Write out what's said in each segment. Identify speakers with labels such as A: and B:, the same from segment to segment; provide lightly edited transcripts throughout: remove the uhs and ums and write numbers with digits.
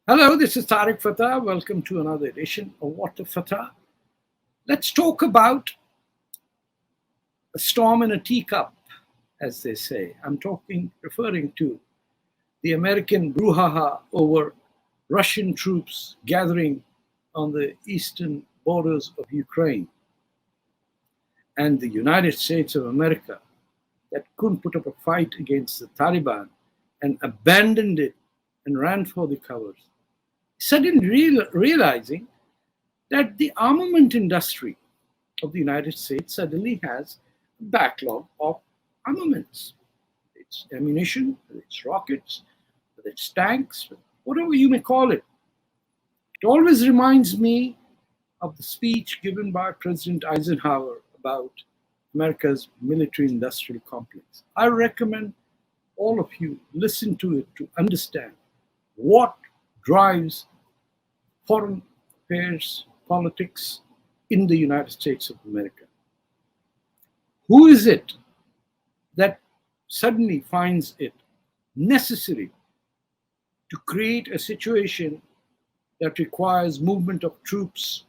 A: Hello, this is Tarek Fatah. Welcome to another edition of What the Fatah. Let's talk about a storm in a teacup, as they say. I'm referring to the American brouhaha over Russian troops gathering on the eastern borders of Ukraine, and the United States of America that couldn't put up a fight against the Taliban and abandoned it and ran for the covers. Suddenly realizing that the armament industry of the United States suddenly has a backlog of armaments. It's ammunition, it's rockets, it's tanks, whatever you may call it. It always reminds me of the speech given by President Eisenhower about America's military-industrial complex. I recommend all of you listen to it to understand what drives foreign affairs politics in the United States of America. Who is it that suddenly finds it necessary to create a situation that requires movement of troops,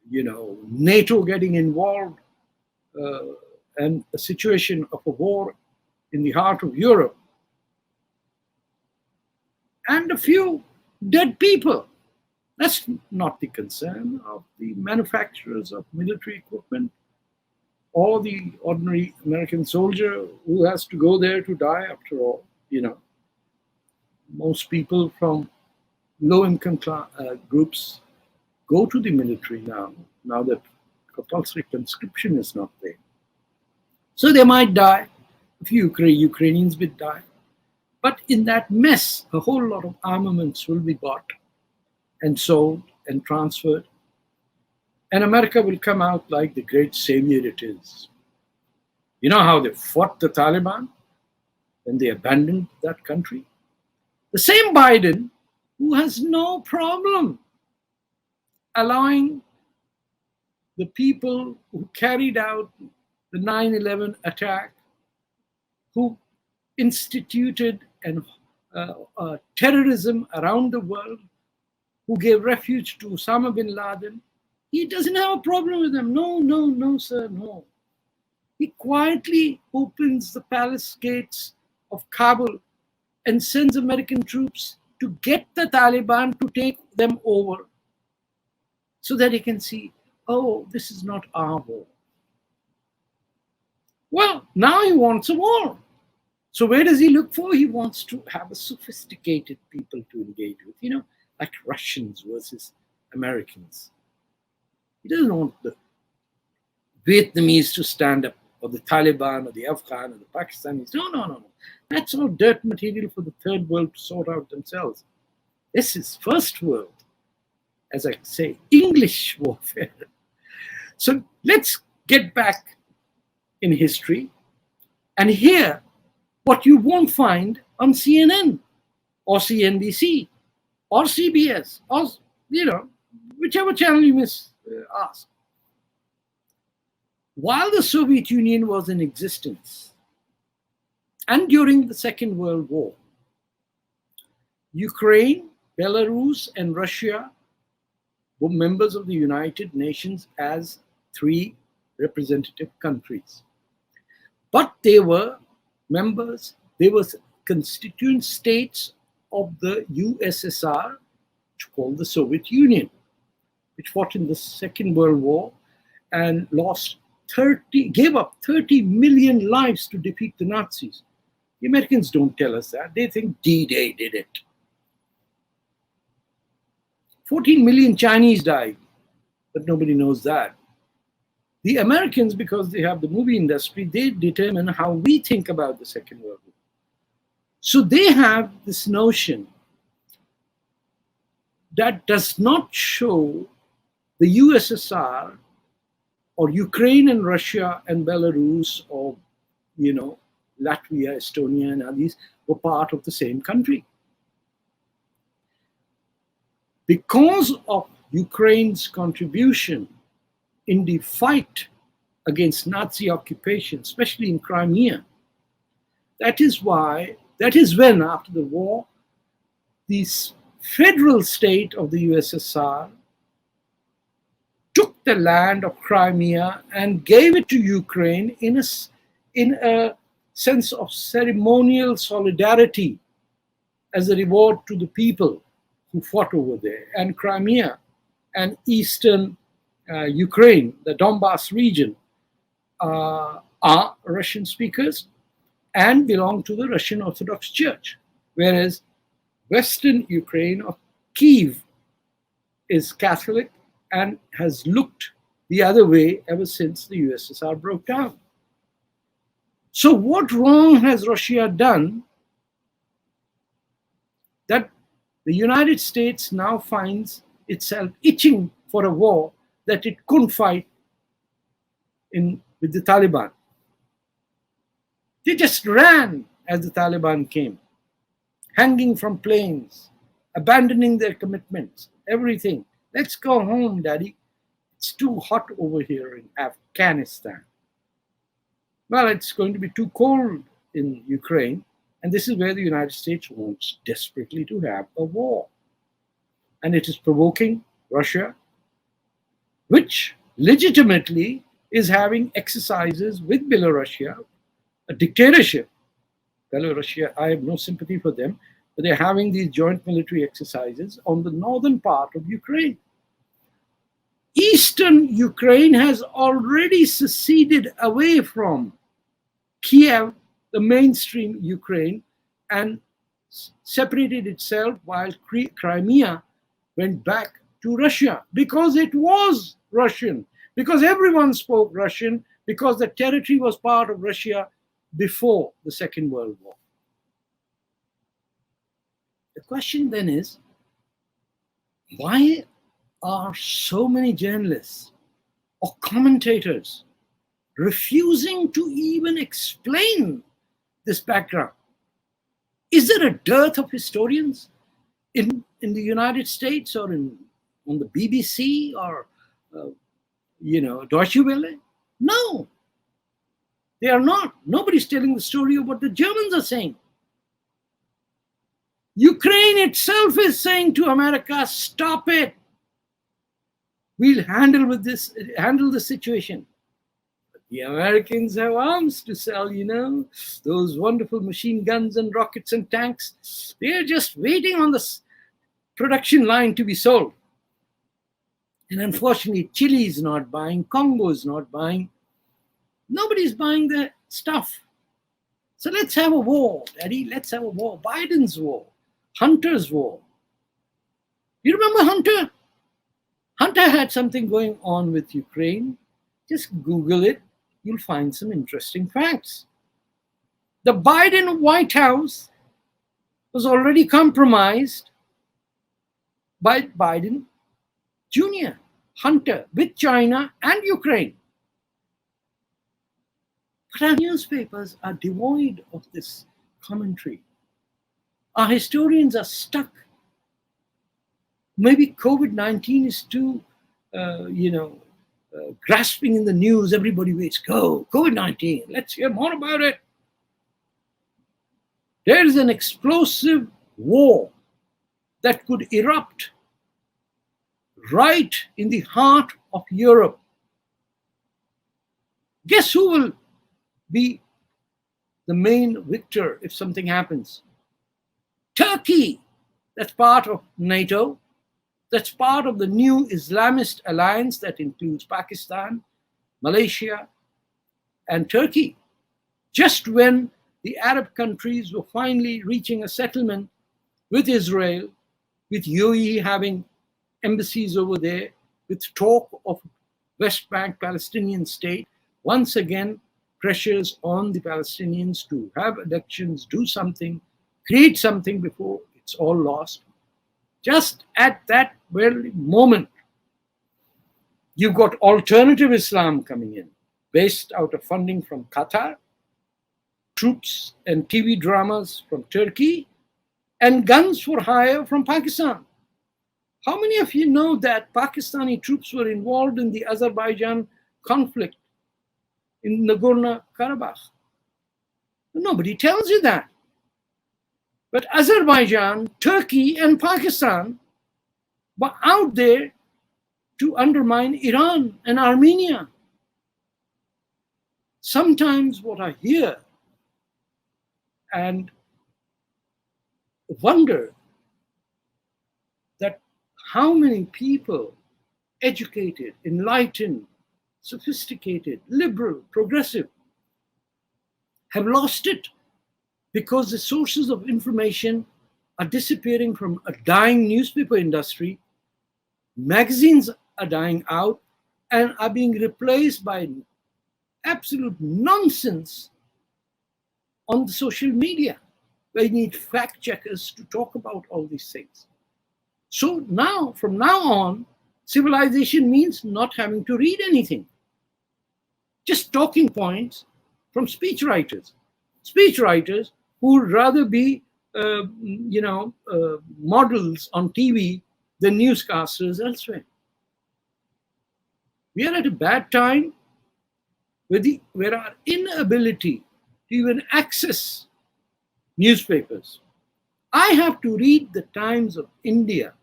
A: NATO getting involved, and a situation of a war in the heart of Europe, and a few dead people? That's not the concern of the manufacturers of military equipment or the ordinary American soldier who has to go there to die after all. Most people from low-income groups go to the military now that compulsory conscription is not there. So they might die. A few Ukrainians will die. But in that mess, a whole lot of armaments will be bought and sold and transferred. And America will come out like the great savior it is. You know how they fought the Taliban when they abandoned that country? The same Biden who has no problem allowing the people who carried out the 9/11 attack, who instituted terrorism around the world, who gave refuge to Osama bin Laden, he doesn't have a problem with them. No, sir, no. He quietly opens the palace gates of Kabul and sends American troops to get the Taliban to take them over so that he can see, oh, this is not our war. Well, now he wants a war. So where does he look for? He wants to have a sophisticated people to engage with, like Russians versus Americans. He doesn't want the Vietnamese to stand up, or the Taliban, or the Afghans, or the Pakistanis. No. That's all dirt material for the third world to sort out themselves. This is first world, as I say, English warfare. So let's get back in history and hear what you won't find on CNN or CNBC or CBS or, whichever channel you ask. While the Soviet Union was in existence and during the Second World War, Ukraine, Belarus, and Russia were members of the United Nations as 3 representative countries. But they were constituent states of the USSR, which called the Soviet Union, which fought in the Second World War and gave up 30 million lives to defeat the Nazis. The Americans don't tell us that. They think D-Day did it. 14 million Chinese died, but nobody knows that. The Americans, because they have the movie industry, they determine how we think about the Second World War. So they have this notion that does not show the USSR or Ukraine and Russia and Belarus or, Latvia, Estonia, and others were part of the same country. Because of Ukraine's contribution in the fight against Nazi occupation, especially in Crimea, that is when, after the war, the federal state of the USSR took the land of Crimea and gave it to Ukraine in a sense of ceremonial solidarity as a reward to the people who fought over there. And Crimea and eastern Ukraine, the Donbass region, are Russian speakers and belong to the Russian Orthodox Church, whereas Western Ukraine or Kyiv is Catholic and has looked the other way ever since the USSR broke down. So what wrong has Russia done that the United States now finds itself itching for a war that it couldn't fight with the Taliban? They just ran as the Taliban came, hanging from planes, abandoning their commitments, everything. Let's go home, Daddy. It's too hot over here in Afghanistan. Well, it's going to be too cold in Ukraine. And this is where the United States wants desperately to have a war. And it is provoking Russia, which legitimately is having exercises with Belarusia, a dictatorship. Belarusia, I have no sympathy for them, but they're having these joint military exercises on the northern part of Ukraine. Eastern Ukraine has already seceded away from Kiev, the mainstream Ukraine, and separated itself, while Crimea went back to Russia because it was Russian, because everyone spoke Russian, because the territory was part of Russia before the Second World War. The question then is, why are so many journalists or commentators refusing to even explain this background? Is there a dearth of historians in the United States or on the BBC or Deutsche Welle? No, they are not. Nobody's telling the story of what the Germans are saying. Ukraine itself is saying to America, stop it. We'll handle the situation. But the Americans have arms to sell, those wonderful machine guns and rockets and tanks. They're just waiting on the production line to be sold. And unfortunately, Chile is not buying, Congo is not buying. Nobody's buying the stuff. So let's have a war, Daddy. Let's have a war. Biden's war. Hunter's war. You remember Hunter? Hunter had something going on with Ukraine. Just Google it. You'll find some interesting facts. The Biden White House was already compromised by Biden Jr., Hunter, with China and Ukraine. But our newspapers are devoid of this commentary. Our historians are stuck. Maybe COVID-19 is too, grasping in the news. Everybody waits, go, COVID-19, let's hear more about it. There is an explosive war that could erupt right in the heart of Europe. Guess who will be the main victor if something happens? Turkey. That's part of NATO. That's part of the new Islamist alliance that includes Pakistan, Malaysia, and Turkey. Just when the Arab countries were finally reaching a settlement with Israel, with UAE having embassies over there, with talk of West Bank Palestinian state, once again, pressures on the Palestinians to have elections, do something, create something before it's all lost. Just at that very moment, you've got alternative Islam coming in, based out of funding from Qatar, troops and TV dramas from Turkey, and guns for hire from Pakistan. How many of you know that Pakistani troops were involved in the Azerbaijan conflict in Nagorno-Karabakh? Nobody tells you that. But Azerbaijan, Turkey, and Pakistan were out there to undermine Iran and Armenia. Sometimes what I hear and wonder that how many people, educated, enlightened, sophisticated, liberal, progressive, have lost it because the sources of information are disappearing from a dying newspaper industry, magazines are dying out and are being replaced by absolute nonsense on the social media. They need fact checkers to talk about all these things. So now, from now on, civilization means not having to read anything. Just talking points from speechwriters. Speechwriters who would rather be, models on TV than newscasters elsewhere. We are at a bad time where our inability to even access newspapers. I have to read the Times of India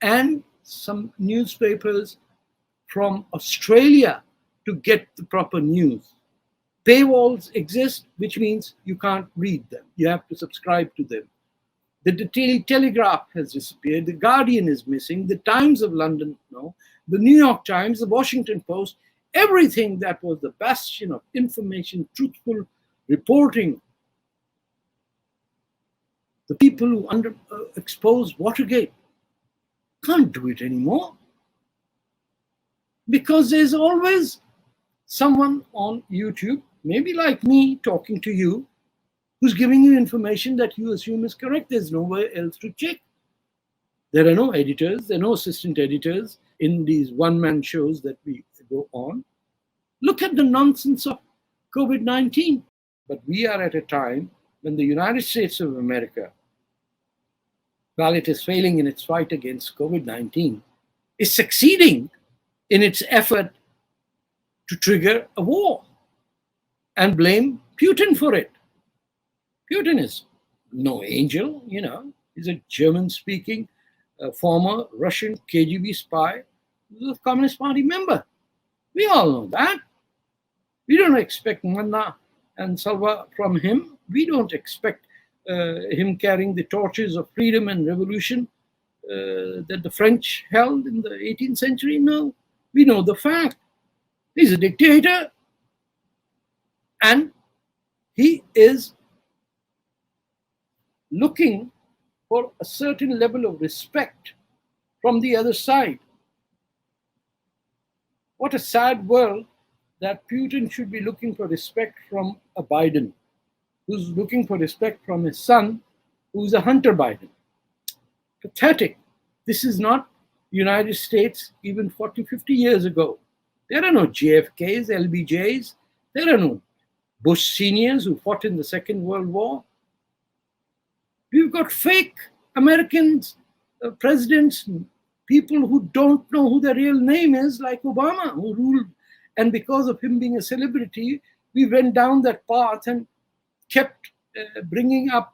A: and some newspapers from Australia to get the proper news. Paywalls exist, which means you can't read them. You have to subscribe to them. The Daily Telegraph has disappeared. The Guardian is missing. The Times of London, no. The New York Times, the Washington Post, everything that was the bastion of information, truthful reporting. The people who exposed Watergate can't do it anymore because there's always someone on YouTube, maybe like me talking to you, who's giving you information that you assume is correct. There's nowhere else to check. There are no editors, there are no assistant editors in these one-man shows that we go on. Look at the nonsense of COVID-19. But we are at a time when the United States of America, while it is failing in its fight against COVID-19, is succeeding in its effort to trigger a war and blame Putin for it. Putin is no angel, he's a German-speaking former Russian KGB spy, who's a Communist Party member. We all know that. We don't expect manna and salva from him. We don't expect him carrying the torches of freedom and revolution that the French held in the 18th century. No, we know the fact. He's a dictator, and he is looking for a certain level of respect from the other side. What a sad world that Putin should be looking for respect from a Biden, who's looking for respect from his son, who's a Hunter Biden. Pathetic. This is not United States even 40, 50 years ago. There are no JFKs, LBJs. There are no Bush seniors who fought in the Second World War. We've got fake Americans, presidents, people who don't know who their real name is, like Obama, who ruled. And because of him being a celebrity, we went down that path and kept bringing up,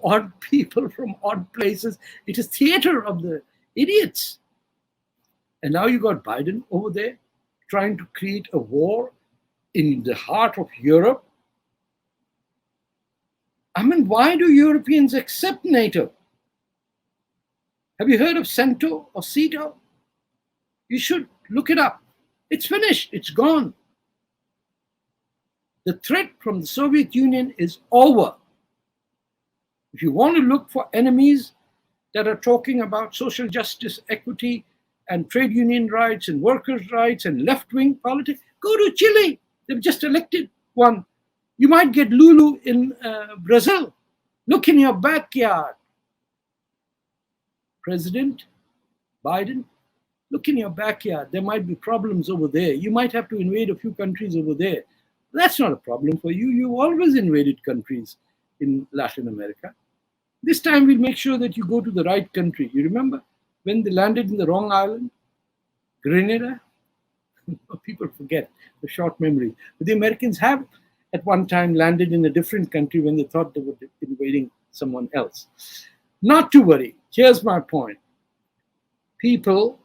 A: odd people from odd places. It is theater of the idiots. And now you got Biden over there trying to create a war in the heart of Europe. I mean, why do Europeans accept NATO? Have you heard of CENTO or CETO? You should look it up. It's finished. It's gone. The threat from the Soviet Union is over. If you want to look for enemies that are talking about social justice, equity, and trade union rights and workers' rights and left-wing politics, go to Chile. They've just elected one. You might get Lulu in Brazil. Look in your backyard. President Biden, look in your backyard. There might be problems over there. You might have to invade a few countries over there. That's not a problem for you. You've always invaded countries in Latin America. This time we'll make sure that you go to the right country. You remember when they landed in the wrong island? Grenada? People forget, the short memory. But the Americans have at one time landed in a different country when they thought they were invading someone else. Not to worry. Here's my point. People,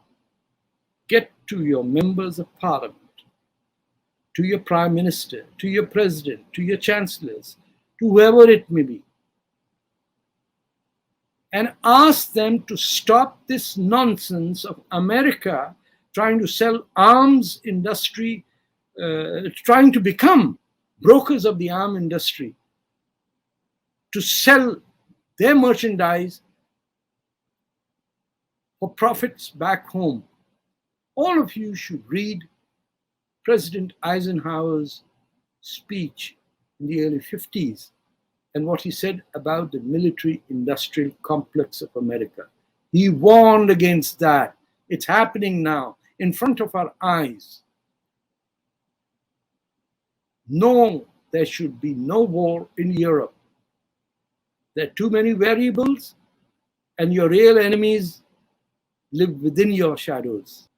A: get to your members of parliament, to your prime minister, to your president, to your chancellors, to whoever it may be, and ask them to stop this nonsense of America trying to sell arms industry, trying to become brokers of the arms industry, to sell their merchandise for profits back home. All of you should read President Eisenhower's speech in the early 50s and what he said about the military-industrial complex of America. He warned against that. It's happening now in front of our eyes. No, there should be no war in Europe. There are too many variables, and your real enemies live within your shadows.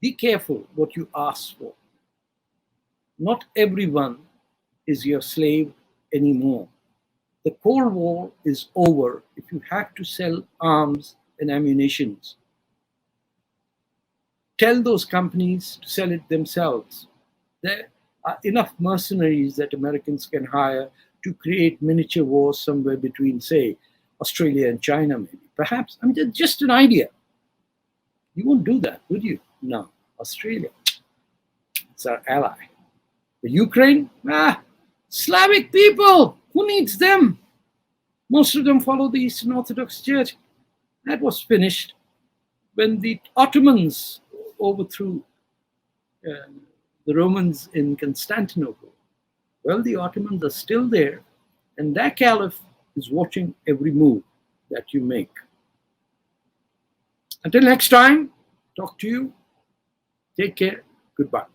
A: Be careful what you ask for. Not everyone is your slave anymore. The Cold War is over if you have to sell arms and ammunition. Tell those companies to sell it themselves. There are enough mercenaries that Americans can hire to create miniature wars somewhere between, say, Australia and China, maybe. Perhaps, I mean, just an idea. You won't do that, would you? No. Australia, it's our ally. The Ukraine, Slavic people, who needs them? Most of them follow the Eastern Orthodox Church. That was finished when the Ottomans overthrew the Romans in Constantinople. Well, the Ottomans are still there, and their caliph is watching every move that you make. Until next time, talk to you. Take care. Goodbye.